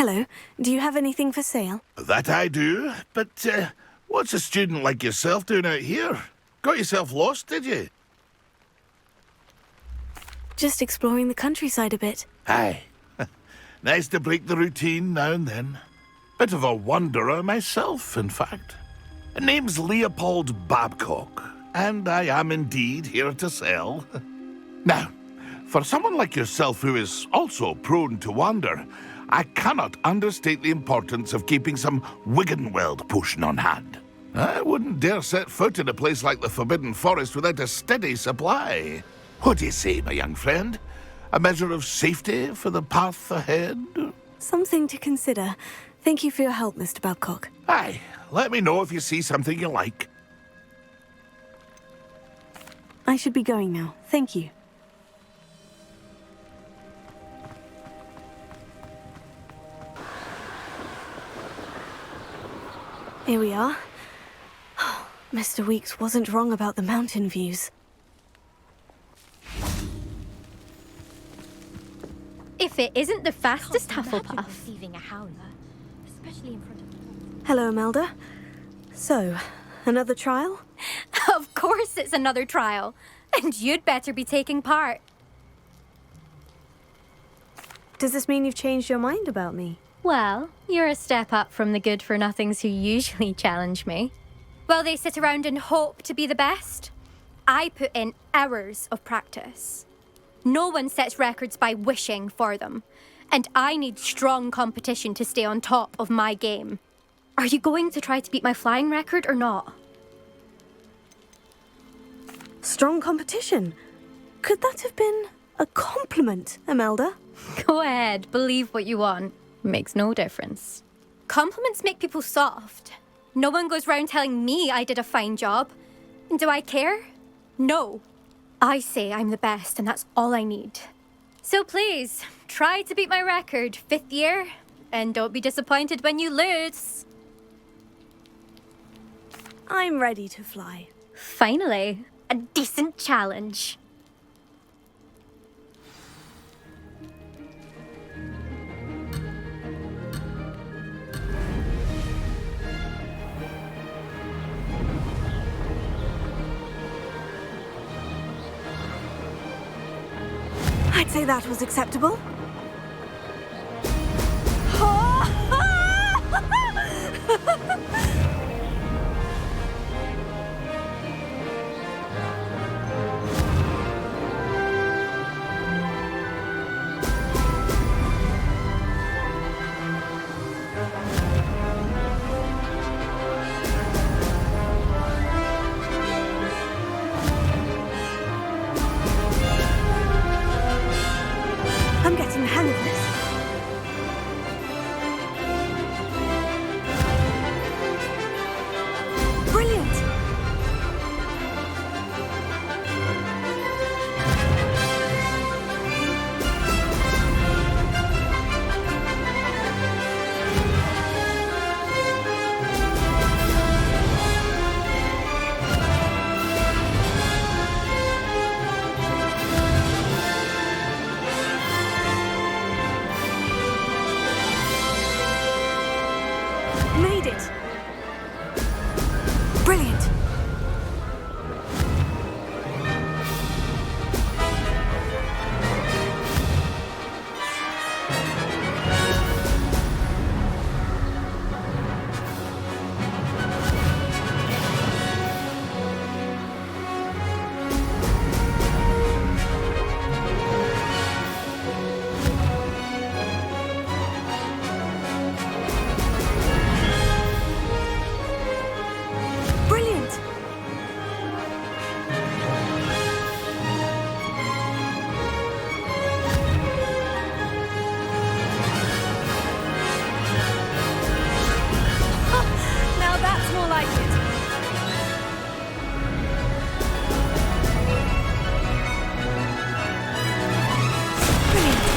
Hello. Do you have anything for sale? That I do, but what's a student like yourself doing out here? Got yourself lost, did you? Just exploring the countryside a bit. Aye. Nice to break the routine now and then. Bit of a wanderer myself, in fact. Name's Leopold Babcock, and I am indeed here to sell. Now, for someone like yourself who is also prone to wander, I cannot understate the importance of keeping some Wiggenweld potion on hand. I wouldn't dare set foot in a place like the Forbidden Forest without a steady supply. What do you say, my young friend? A measure of safety for the path ahead? Something to consider. Thank you for your help, Mr. Babcock. Aye, let me know if you see something you like. I should be going now. Thank you. Here we are. Mr. Weeks wasn't wrong about the mountain views. If it isn't the fastest Hufflepuff. Hello, Imelda. So, another trial? Of course it's another trial. And you'd better be taking part. Does this mean you've changed your mind about me? Well, you're a step up from the good-for-nothings who usually challenge me. Well, they sit around and hope to be the best. I put in hours of practice. No one sets records by wishing for them. And I need strong competition to stay on top of my game. Are you going to try to beat my flying record or not? Strong competition? Could that have been a compliment, Imelda? Go ahead, believe what you want. Makes no difference. Compliments make people soft. No one goes round telling me I did a fine job. And do I care? No. I say I'm the best, and that's all I need. So please, try to beat my record, 5th year, and don't be disappointed when you lose. I'm ready to fly. Finally, a decent challenge. I'd say that was acceptable. I'm getting the hang of this. Brilliant! Made it! Brilliant! Brilliant! Now that's more like it. Brilliant!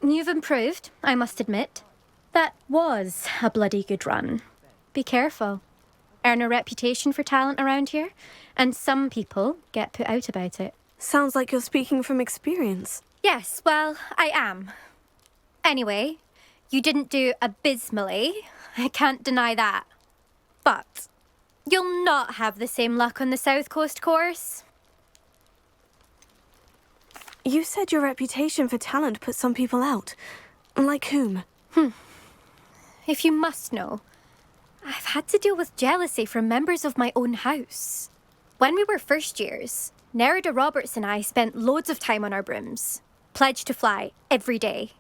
You've improved, I must admit. That was a bloody good run. Be careful. Earn a reputation for talent around here, and some people get put out about it. Sounds like you're speaking from experience. Yes, well, I am. Anyway, you didn't do abysmally. I can't deny that. But you'll not have the same luck on the South Coast course. You said your reputation for talent put some people out. Like whom? If you must know, I've had to deal with jealousy from members of my own house. When we were first years, Nerida Roberts and I spent loads of time on our brooms, pledged to fly every day.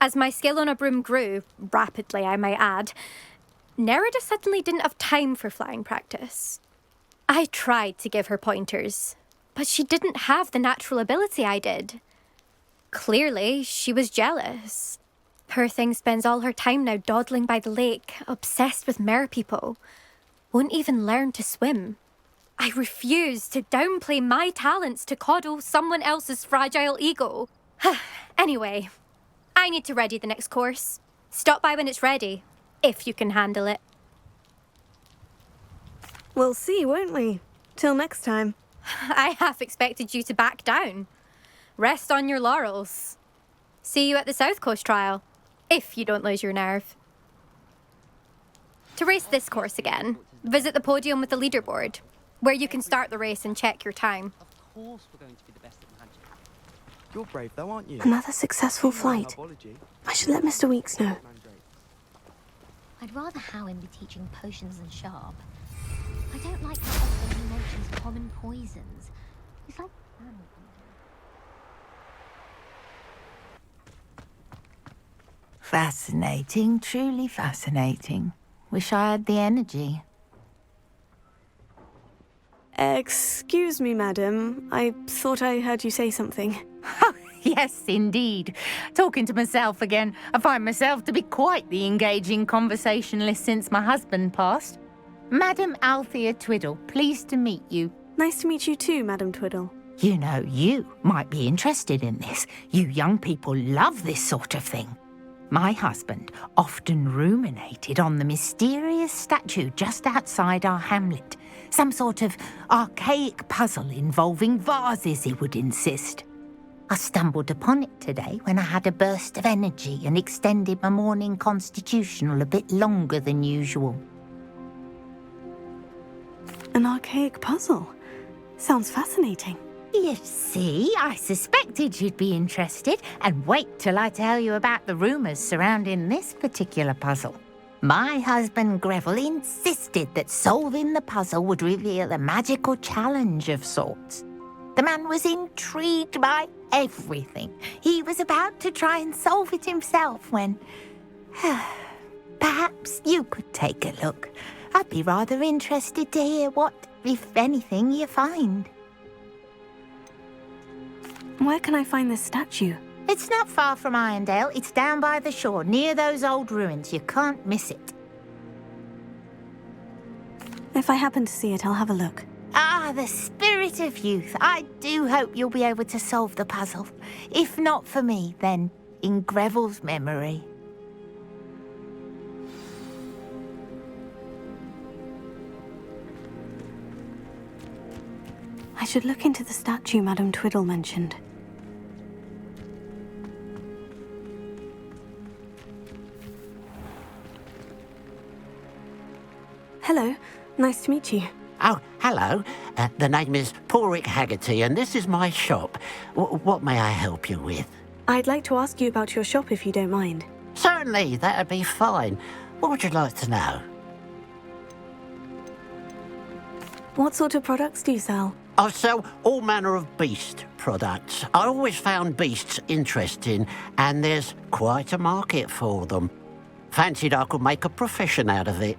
As my skill on a broom grew, rapidly I might add, Nerida suddenly didn't have time for flying practice. I tried to give her pointers, but she didn't have the natural ability I did. Clearly, she was jealous. Poor thing spends all her time now dawdling by the lake, obsessed with merpeople. Won't even learn to swim. I refuse to downplay my talents to coddle someone else's fragile ego. Anyway, I need to ready the next course. Stop by when it's ready, if you can handle it. We'll see, won't we? Till next time. I half expected you to back down. Rest on your laurels. See you at the South Coast trial, if you don't lose your nerve. To race this course again, visit the podium with the leaderboard, where you can start the race and check your time. Of course we're going to be the best at magic. You're brave though, aren't you? Another successful flight. I should let Mr. Weeks know. I'd rather Howin be teaching potions than Sharp. I don't like how often he mentions common poisons. It's like... Fascinating, truly fascinating. Wish I had the energy. Excuse me, madam. I thought I heard you say something. Yes, indeed. Talking to myself again. I find myself to be quite the engaging conversationalist since my husband passed. Madam Althea Twiddle, pleased to meet you. Nice to meet you too, Madam Twiddle. You know, you might be interested in this. You young people love this sort of thing. My husband often ruminated on the mysterious statue just outside our hamlet. Some sort of archaic puzzle involving vases, he would insist. I stumbled upon it today when I had a burst of energy and extended my morning constitutional a bit longer than usual. An archaic puzzle. Sounds fascinating. You see, I suspected you'd be interested, and wait till I tell you about the rumours surrounding this particular puzzle. My husband Greville insisted that solving the puzzle would reveal a magical challenge of sorts. The man was intrigued by everything. He was about to try and solve it himself when... Perhaps you could take a look. I'd be rather interested to hear what, if anything, you find. Where can I find this statue? It's not far from Irondale. It's down by the shore, near those old ruins. You can't miss it. If I happen to see it, I'll have a look. Ah, the spirit of youth. I do hope you'll be able to solve the puzzle. If not for me, then in Greville's memory. I should look into the statue Madam Twiddle mentioned. Hello, nice to meet you. Oh, hello. The name is Porrick Haggerty, and this is my shop. What may I help you with? I'd like to ask you about your shop if you don't mind. Certainly, that'd be fine. What would you like to know? What sort of products do you sell? I sell all manner of beast products. I always found beasts interesting, and there's quite a market for them. Fancied I could make a profession out of it.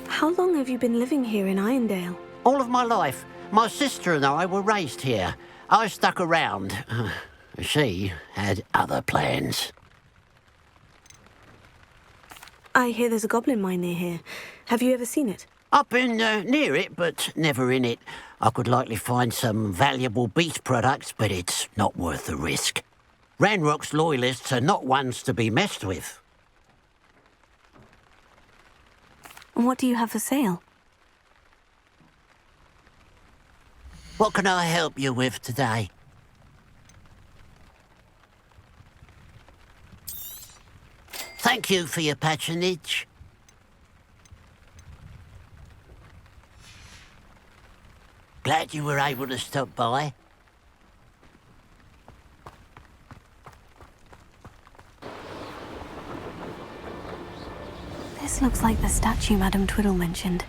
How long have you been living here in Irondale? All of my life. My sister and I were raised here. I stuck around. She had other plans. I hear there's a goblin mine near here. Have you ever seen it? I've been near it, but never in it. I could likely find some valuable beast products, but it's not worth the risk. Ranrock's loyalists are not ones to be messed with. And what do you have for sale? What can I help you with today? Thank you for your patronage. Glad you were able to stop by. This looks like the statue Madame Twiddle mentioned.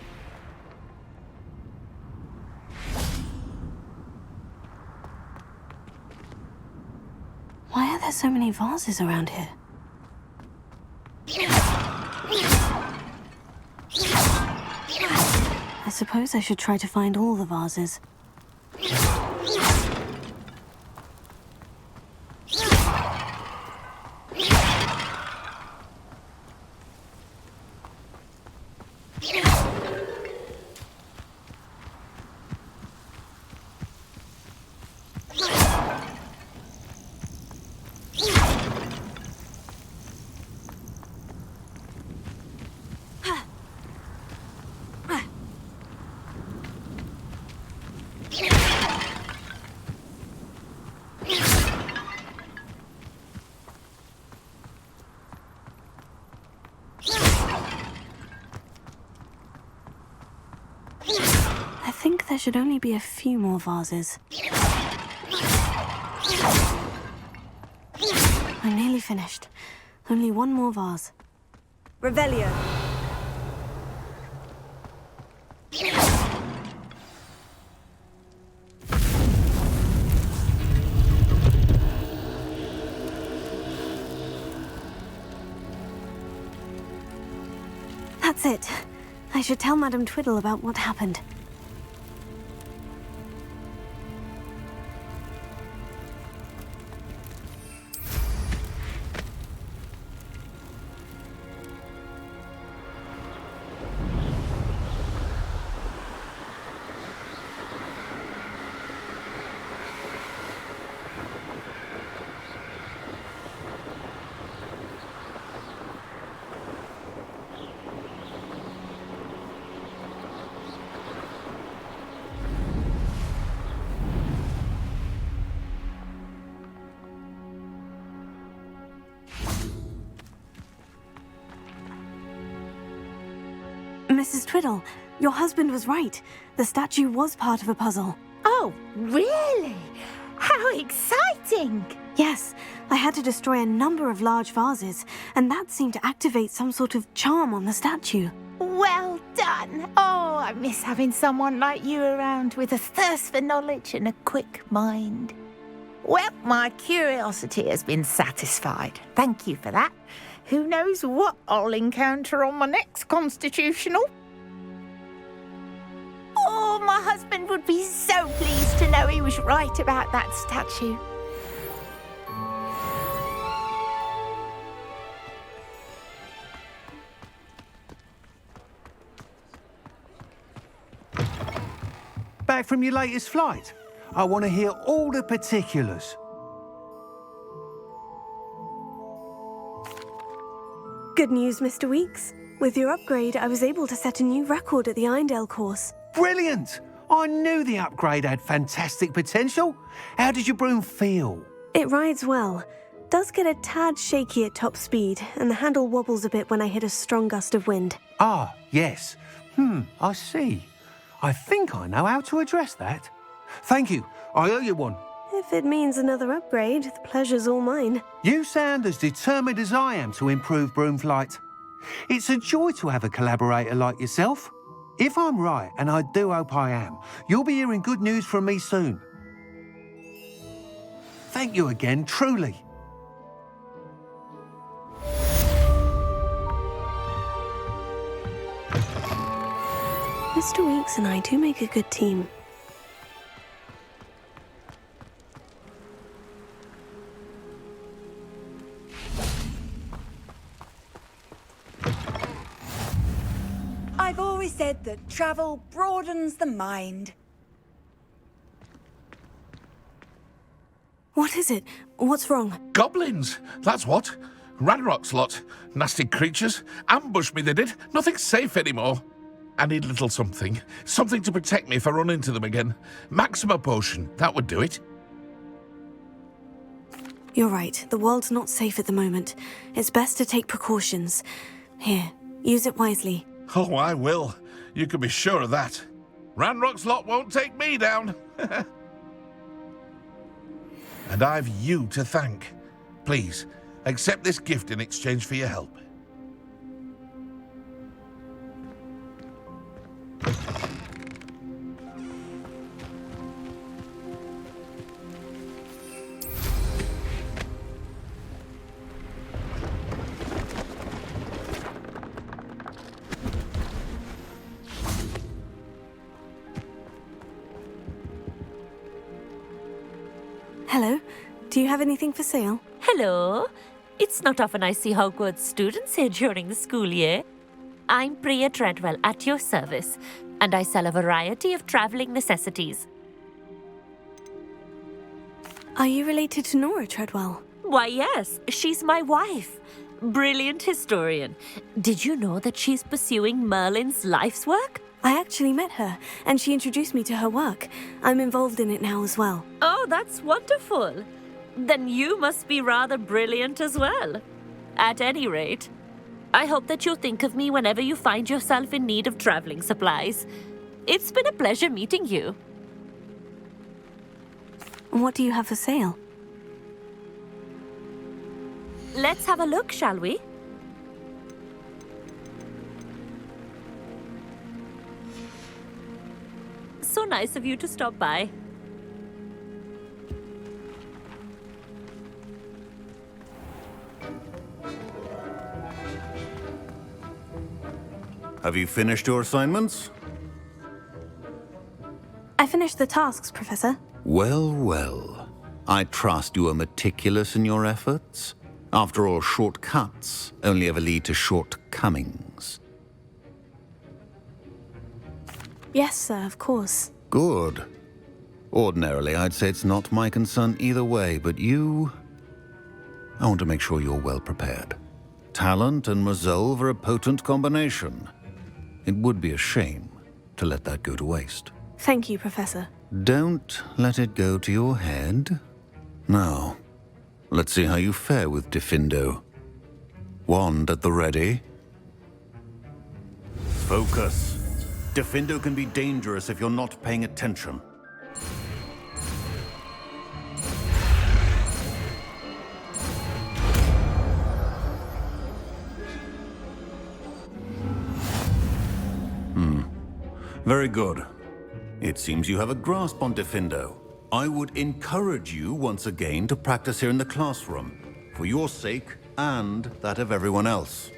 Why are there so many vases around here? I suppose I should try to find all the vases. I think there should only be a few more vases. I'm nearly finished. Only one more vase. Revelio. That's it. I should tell Madame Twiddle about what happened. Mrs. Twiddle, your husband was right. The statue was part of a puzzle. Oh, really? How exciting! Yes, I had to destroy a number of large vases, and that seemed to activate some sort of charm on the statue. Well done. Oh, I miss having someone like you around with a thirst for knowledge and a quick mind. Well, my curiosity has been satisfied. Thank you for that. Who knows what I'll encounter on my next constitutional? Oh, my husband would be so pleased to know he was right about that statue. Back from your latest flight? I want to hear all the particulars. Good news, Mr. Weeks. With your upgrade, I was able to set a new record at the Irondale course. Brilliant! I knew the upgrade had fantastic potential. How did your broom feel? It rides well. Does get a tad shaky at top speed, and the handle wobbles a bit when I hit a strong gust of wind. Ah, yes. I see. I think I know how to address that. Thank you. I owe you one. If it means another upgrade, the pleasure's all mine. You sound as determined as I am to improve broom flight. It's a joy to have a collaborator like yourself. If I'm right, and I do hope I am, you'll be hearing good news from me soon. Thank you again, truly. Mr. Weeks and I do make a good team. I've always said that travel broadens the mind. What is it? What's wrong? Goblins, that's what. Ranrock's lot. Nasty creatures. Ambushed me, they did. Nothing's safe anymore. I need a little something. Something to protect me if I run into them again. Maxima potion. That would do it. You're right. The world's not safe at the moment. It's best to take precautions. Here, use it wisely. Oh, I will. You can be sure of that. Ranrock's lot won't take me down. And I've you to thank. Please, accept this gift in exchange for your help. Hello. Do you have anything for sale? Hello. It's not often I see Hogwarts students here during the school year. I'm Priya Treadwell, at your service, and I sell a variety of travelling necessities. Are you related to Nora Treadwell? Why, yes, she's my wife. Brilliant historian. Did you know that she's pursuing Merlin's life's work? I actually met her, and she introduced me to her work. I'm involved in it now as well. Oh, that's wonderful. Then you must be rather brilliant as well. At any rate, I hope that you'll think of me whenever you find yourself in need of traveling supplies. It's been a pleasure meeting you. What do you have for sale? Let's have a look, shall we? So nice of you to stop by. Have you finished your assignments? I finished the tasks, Professor. Well, well. I trust you are meticulous in your efforts. After all, shortcuts only ever lead to shortcomings. Yes, sir, of course. Good. Ordinarily, I'd say it's not my concern either way, but you... I want to make sure you're well prepared. Talent and resolve are a potent combination. It would be a shame to let that go to waste. Thank you, Professor. Don't let it go to your head. Now, let's see how you fare with Diffindo. Wand at the ready. Focus. Diffindo can be dangerous if you're not paying attention. Very good. It seems you have a grasp on Diffindo. I would encourage you once again to practice here in the classroom, for your sake and that of everyone else.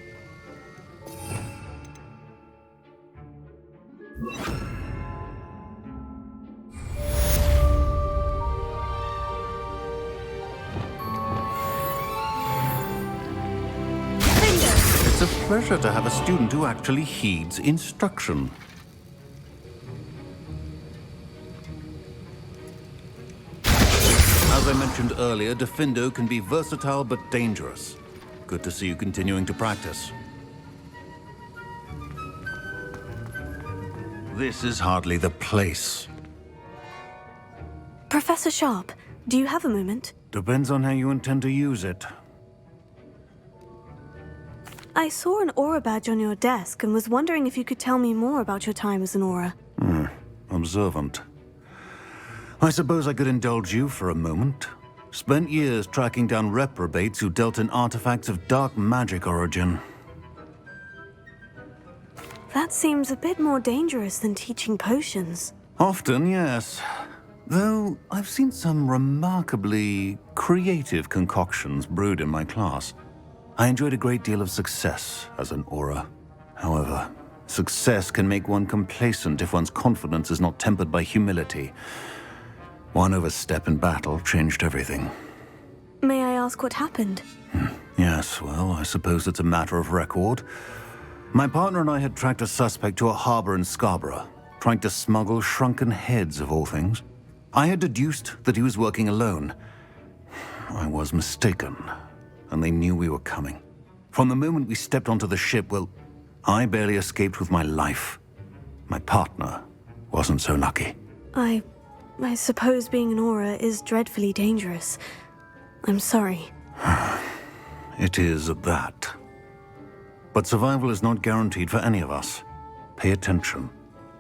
It's a pleasure to have a student who actually heeds instruction. As I mentioned earlier, Diffindo can be versatile but dangerous. Good to see you continuing to practice. This is hardly the place. Professor Sharp, do you have a moment? Depends on how you intend to use it. I saw an aura badge on your desk and was wondering if you could tell me more about your time as an aura. Observant. I suppose I could indulge you for a moment. Spent years tracking down reprobates who dealt in artifacts of dark magic origin. That seems a bit more dangerous than teaching potions. Often, yes. Though I've seen some remarkably creative concoctions brewed in my class. I enjoyed a great deal of success as an aura. However, success can make one complacent if one's confidence is not tempered by humility. One overstep in battle changed everything. May I ask what happened? Yes, well, I suppose it's a matter of record. My partner and I had tracked a suspect to a harbor in Scarborough, trying to smuggle shrunken heads of all things. I had deduced that he was working alone. I was mistaken. and they knew we were coming. From the moment we stepped onto the ship, well, I barely escaped with my life. My partner wasn't so lucky. I suppose being an aura is dreadfully dangerous. I'm sorry. It is that. But survival is not guaranteed for any of us. Pay attention.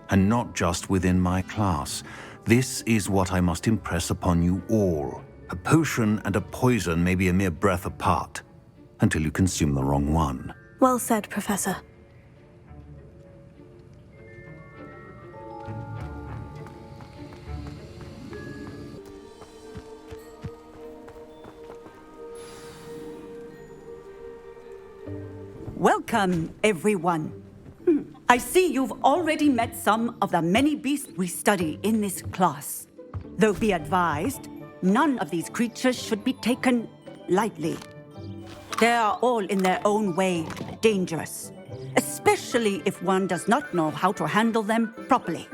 And not just within my class. This is what I must impress upon you all. A potion and a poison may be a mere breath apart, until you consume the wrong one. Well said, Professor. Welcome, everyone. I see you've already met some of the many beasts we study in this class. Though be advised, none of these creatures should be taken lightly. They are all in their own way dangerous, especially if one does not know how to handle them properly.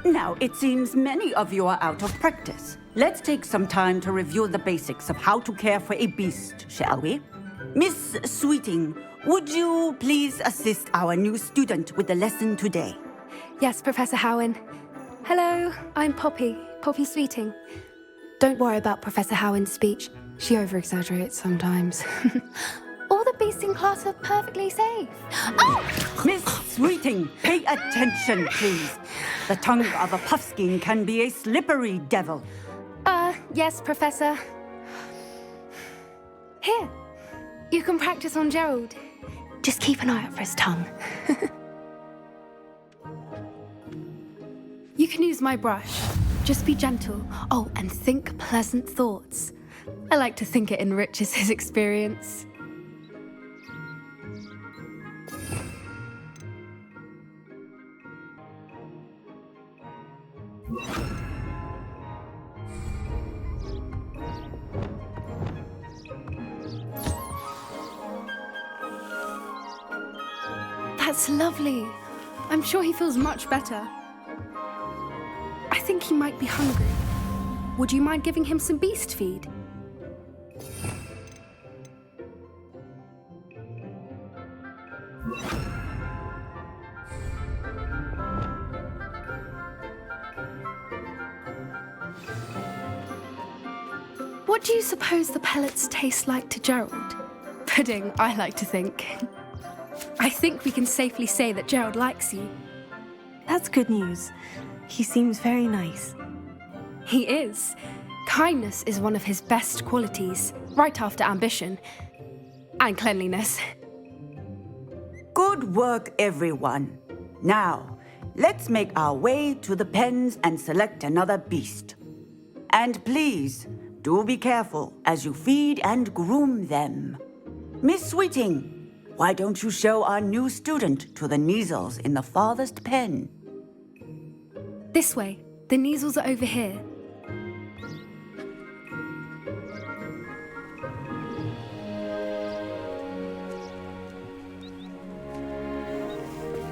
Now, it seems many of you are out of practice. Let's take some time to review the basics of how to care for a beast, shall we? Miss Sweeting, would you please assist our new student with the lesson today? Yes, Professor Howen. Hello, I'm Poppy Sweeting. Don't worry about Professor Howen's speech. She over-exaggerates sometimes. All the beasts in class are perfectly safe. Oh! Miss Sweeting, pay attention, please. The tongue of a puffskein can be a slippery devil. Yes, Professor. Here, you can practice on Gerald. Just keep an eye out for his tongue. You can use my brush. Just be gentle. Oh, and think pleasant thoughts. I like to think it enriches his experience. That's lovely. I'm sure he feels much better. I think he might be hungry. Would you mind giving him some beast feed? What do you suppose the pellets taste like to Gerald? Pudding, I like to think. I think we can safely say that Gerald likes you. That's good news. He seems very nice. He is. Kindness is one of his best qualities, right after ambition. And cleanliness. Good work, everyone. Now, let's make our way to the pens and select another beast. And please, do be careful as you feed and groom them. Miss Sweeting, why don't you show our new student to the Neasels in the farthest pen? This way. The Neasels are over here.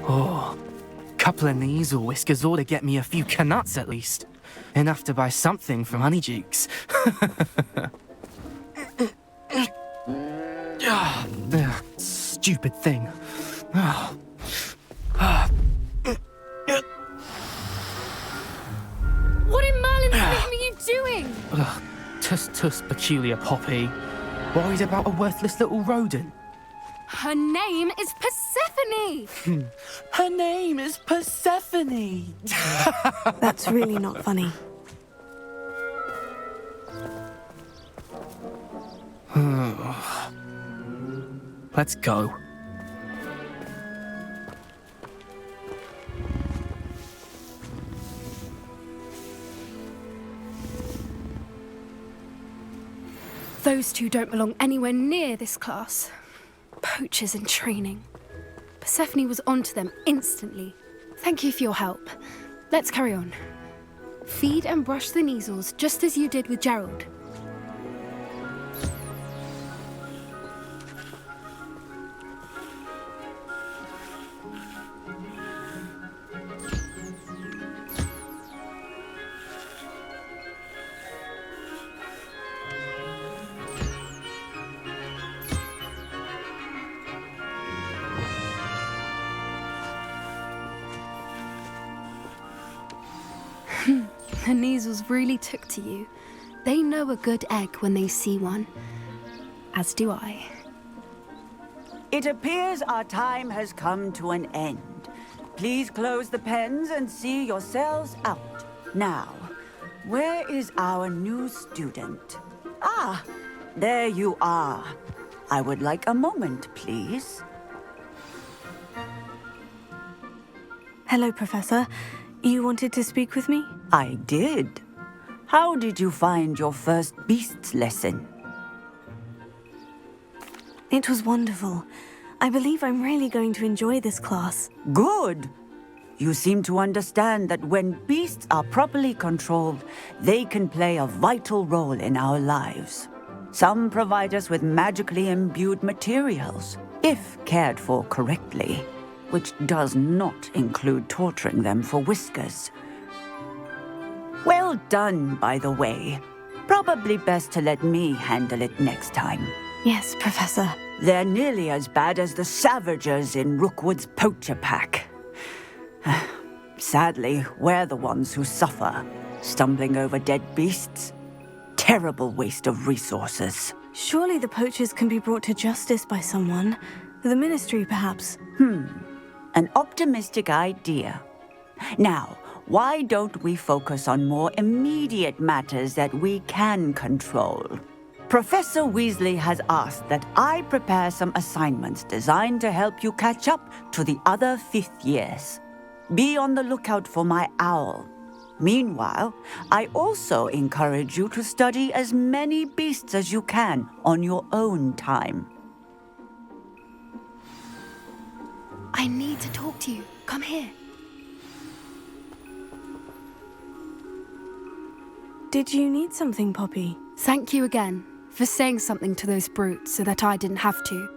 Oh, couple of Neasel whiskers ought to get me a few canuts at least. Enough to buy something from Honeydukes. Stupid thing. What in Merlin's name are you doing? Tuss, peculiar Poppy. Worried about a worthless little rodent? Her name is Persephone! Her name is Persephone! That's really not funny. Let's go. Those two don't belong anywhere near this class. Poachers in training. Persephone was onto them instantly. Thank you for your help. Let's carry on. Feed and brush the Neasels just as you did with Gerald. Kniezels really took to you. They know a good egg when they see one. As do I. It appears our time has come to an end. Please close the pens and see yourselves out. Now, where is our new student? Ah, there you are. I would like a moment, please. Hello, Professor. You wanted to speak with me? I did. How did you find your first beasts lesson? It was wonderful. I believe I'm really going to enjoy this class. Good. You seem to understand that when beasts are properly controlled, they can play a vital role in our lives. Some provide us with magically imbued materials, if cared for correctly, which does not include torturing them for whiskers. Well done, by the way. Probably best to let me handle it next time. Yes, Professor. They're nearly as bad as the Savagers in Rookwood's poacher pack. Sadly, we're the ones who suffer, stumbling over dead beasts. Terrible waste of resources. Surely the poachers can be brought to justice by someone. The Ministry, perhaps. An optimistic idea. Now, why don't we focus on more immediate matters that we can control? Professor Weasley has asked that I prepare some assignments designed to help you catch up to the other 5th years. Be on the lookout for my owl. Meanwhile, I also encourage you to study as many beasts as you can on your own time. I need to talk to you. Come here. Did you need something, Poppy? Thank you again for saying something to those brutes so that I didn't have to.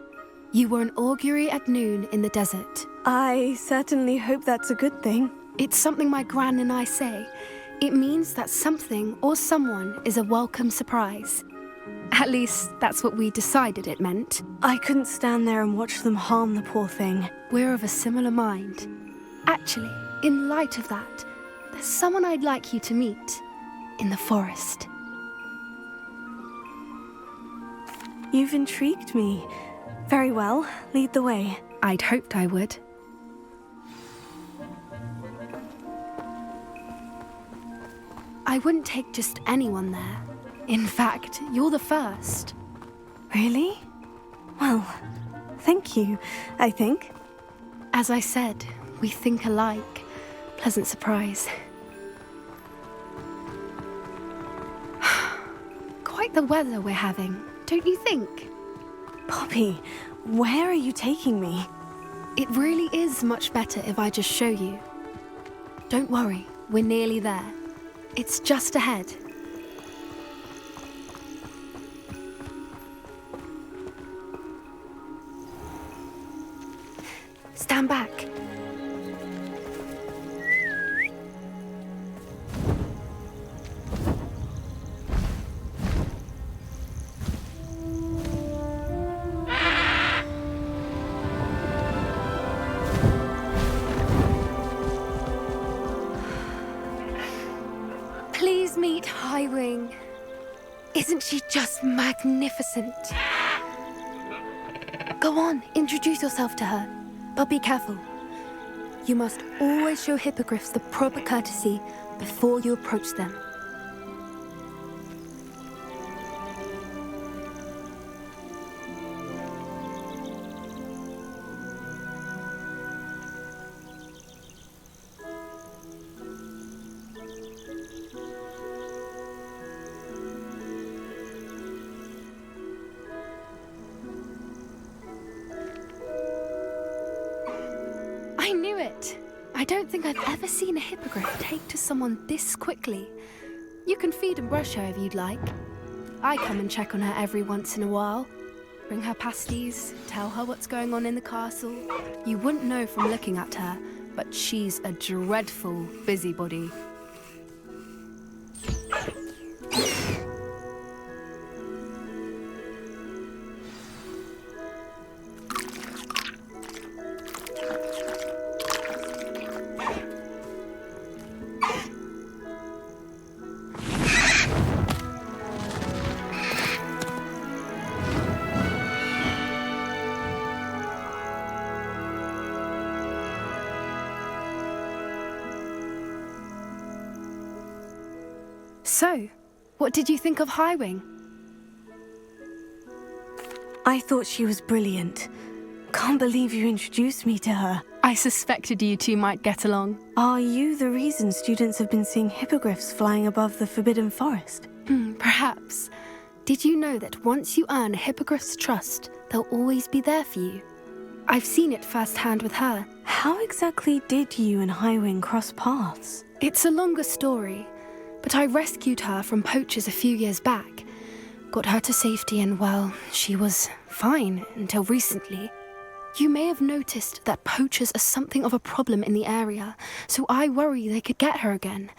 You were an augury at noon in the desert. I certainly hope that's a good thing. It's something my gran and I say. It means that something or someone is a welcome surprise. At least, that's what we decided it meant. I couldn't stand there and watch them harm the poor thing. We're of a similar mind. Actually, in light of that, there's someone I'd like you to meet in the forest. You've intrigued me. Very well, lead the way. I'd hoped I would. I wouldn't take just anyone there. In fact, you're the first. Really? Well, thank you, I think. As I said, we think alike. Pleasant surprise. Quite the weather we're having, don't you think? Poppy, where are you taking me? It really is much better if I just show you. Don't worry, we're nearly there. It's just ahead. Stand back. Please meet Highwing. Isn't she just magnificent? Go on, introduce yourself to her. But be careful. You must always show hippogriffs the proper courtesy before you approach them. I knew it! I don't think I've ever seen a hippogriff take to someone this quickly. You can feed and brush her if you'd like. I come and check on her every once in a while. Bring her pasties, tell her what's going on in the castle. You wouldn't know from looking at her, but she's a dreadful busybody. So, what did you think of Highwing? I thought she was brilliant. Can't believe you introduced me to her. I suspected you two might get along. Are you the reason students have been seeing hippogriffs flying above the Forbidden Forest? Perhaps. Did you know that once you earn a hippogriff's trust, they'll always be there for you? I've seen it firsthand with her. How exactly did you and Highwing cross paths? It's a longer story, but I rescued her from poachers a few years back. Got her to safety and, well, she was fine until recently. You may have noticed that poachers are something of a problem in the area, so I worry they could get her again.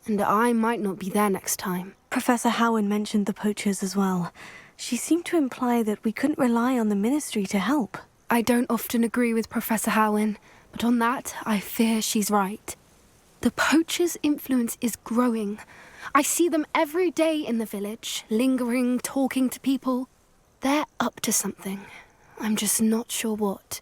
And I might not be there next time. Professor Howen mentioned the poachers as well. She seemed to imply that we couldn't rely on the ministry to help. I don't often agree with Professor Howen, but on that, I fear she's right. The poachers' influence is growing. I see them every day in the village, lingering, talking to people. They're up to something. I'm just not sure what.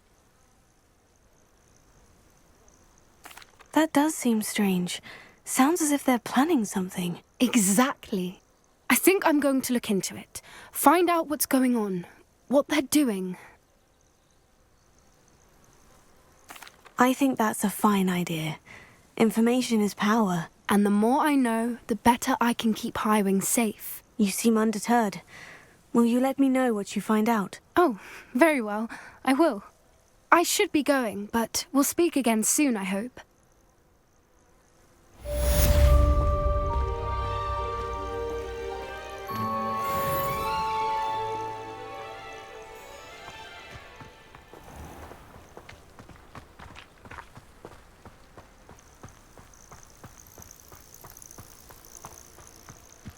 That does seem strange. Sounds as if they're planning something. Exactly. I think I'm going to look into it. Find out what's going on, what they're doing. I think that's a fine idea. Information is power. And the more I know, the better I can keep Highwing safe. You seem undeterred. Will you let me know what you find out? Oh, very well. I will. I should be going, but we'll speak again soon, I hope.